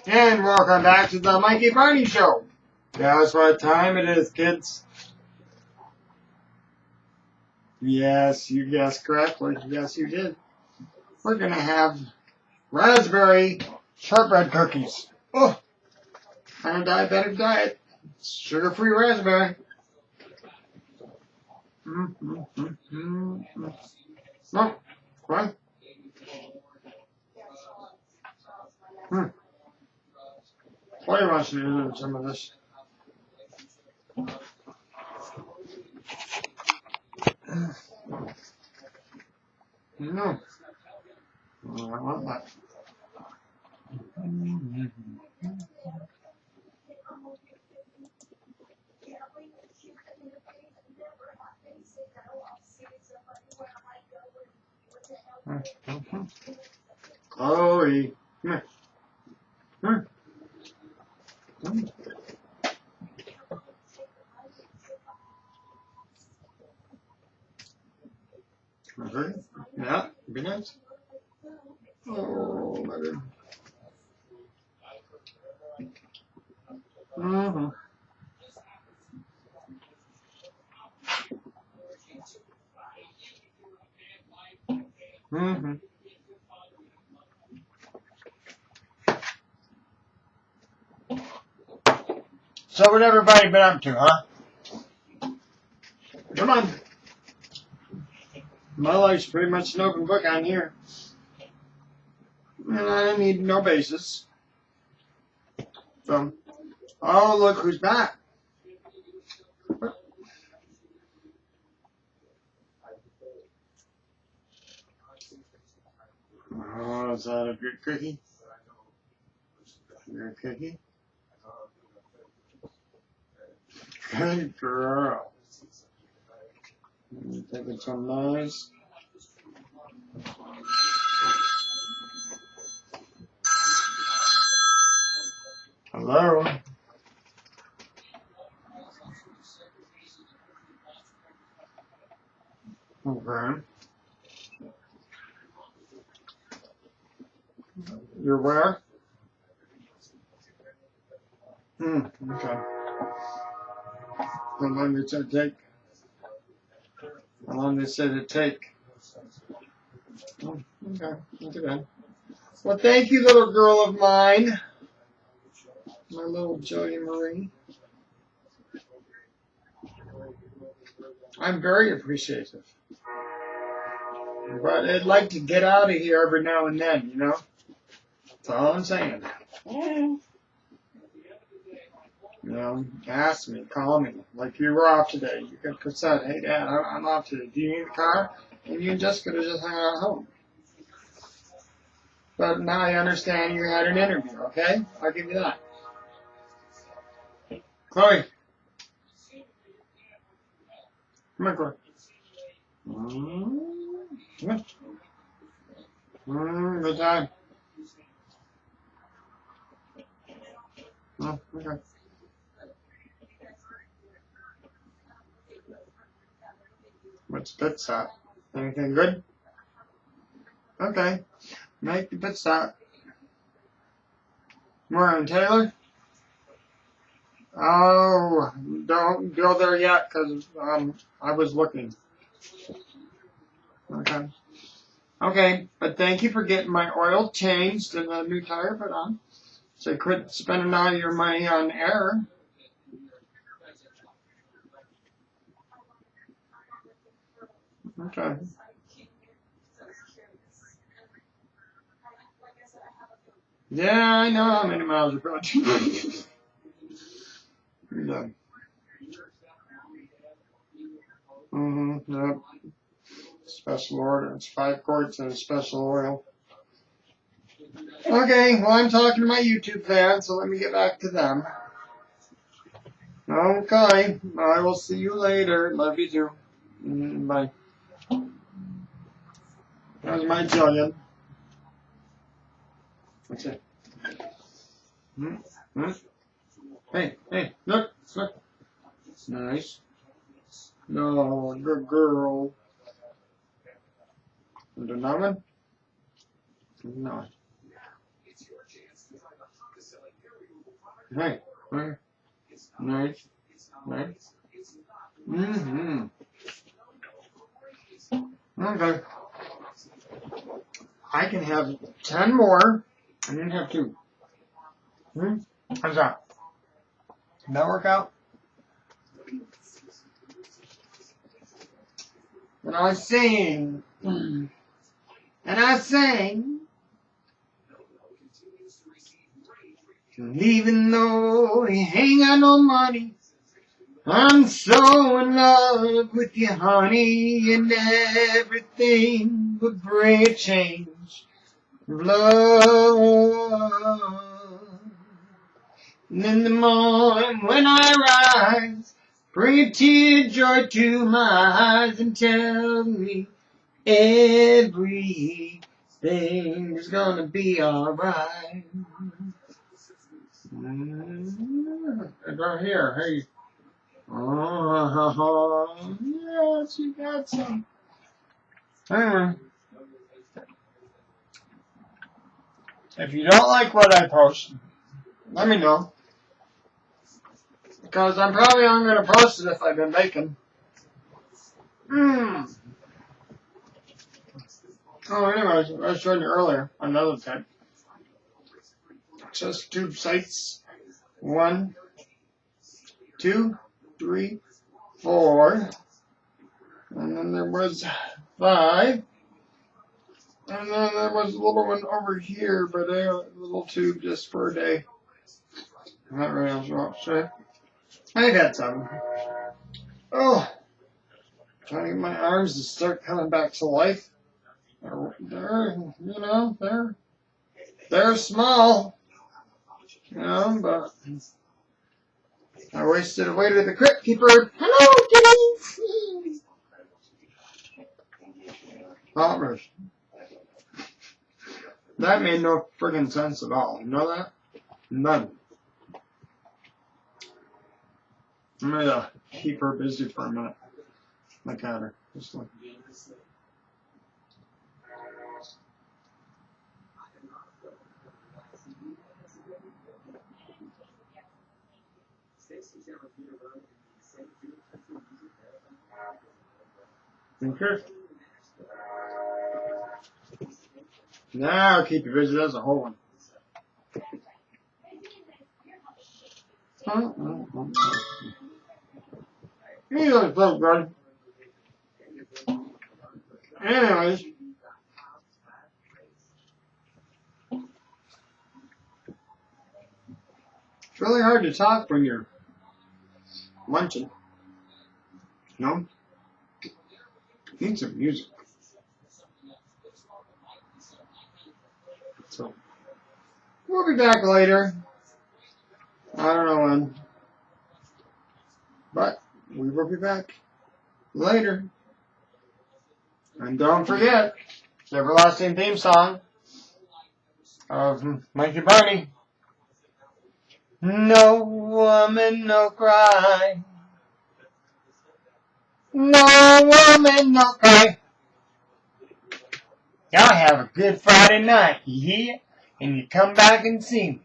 And welcome back to the Mikey Barney Show. Guess what time it is, kids? Yes, you guessed correctly. Yes, you did. We're going to have raspberry shortbread cookies. Oh, on a diabetic diet. Sugar-free raspberry. No, what? Chloe wants me to do some of this. No. I want that. Chloe. Come here. Come here. Okay. Yeah, be nice. Oh, my God. Mm-hmm. Mm-hmm. So what everybody been up to, huh? Come on. My life's pretty much an open book on here. And I don't need no basis. So, oh, look who's back. Oh, is that a good cookie? Good cookie? Good girl. Taking some nice. Hello? Okay. You're where? Okay. How long did it take? How long did it take? Oh, okay. Not too bad. Well, thank you, little girl of mine. My little Joey Marie. I'm very appreciative. But I'd like to get out of here every now and then, you know? That's all I'm saying. You know, ask me, call me. Like you were off today. You could have said, hey, Dad, I'm off today. Do you need a car? And you and Jessica could have just hung out at home. But now I understand you had an interview, okay? I'll give you that. Chloe. Come on, Chloe. Come on. Good time. Oh, okay. What's pit stop? Anything good? Okay. Make the pit stop. We're in Taylor? Oh, don't go there yet, because I was looking. Okay. Okay, but thank you for getting my oil changed and a new tire put on. So quit spending all your money on air. Okay. Yeah, I know how many miles you're going. Yeah. Yep. Special order. It's 5 quarts and a special oil. Okay, well, I'm talking to my YouTube fans, so let me get back to them. Okay, I will see you later. Love you too. Bye. That was my Jillian. What's it? Hey, look. Nice. No, good girl. Another one? No. Hey, hey, nice, nice. Mm-hmm. Okay. I can have 10 more. I didn't have 2. How's that? Did that work out? And I sing. And I sang. And even though he ain't got no money, I'm so in love with you, honey, and everything would bring a change of love. And in the morning when I rise, bring a tear of joy to my eyes and tell me everything is gonna be alright. Right here, hey. Oh, yes, you got some. If you don't like what I post, let me know. Because I'm probably not going to post it if I've been baking. Oh, anyways, I showed you earlier another type. Chest tube sights. 1, 2, 3, 4. And then there was 5. And then there was a little one over here, but a little tube just for a day. Not really else wrong. So I got 7. Oh, trying to get my arms to start coming back to life. They're small, but I wasted away to the Crypt Keeper. Hello, kitties! Oh, that made no friggin' sense at all. You know that? None. I'm gonna keep her busy for a minute. Look at her. Just look. Okay. Now I'll keep you busy. That's a whole one. You look so good. Anyways. It's really hard to talk when you're lunching. No? Need some music. So, we'll be back later. I don't know when. But we will be back later. And don't forget the everlasting theme song of Mikey Barney. No woman, no cry. No woman, no cry. Y'all have a good Friday night, you hear? And you come back and see me.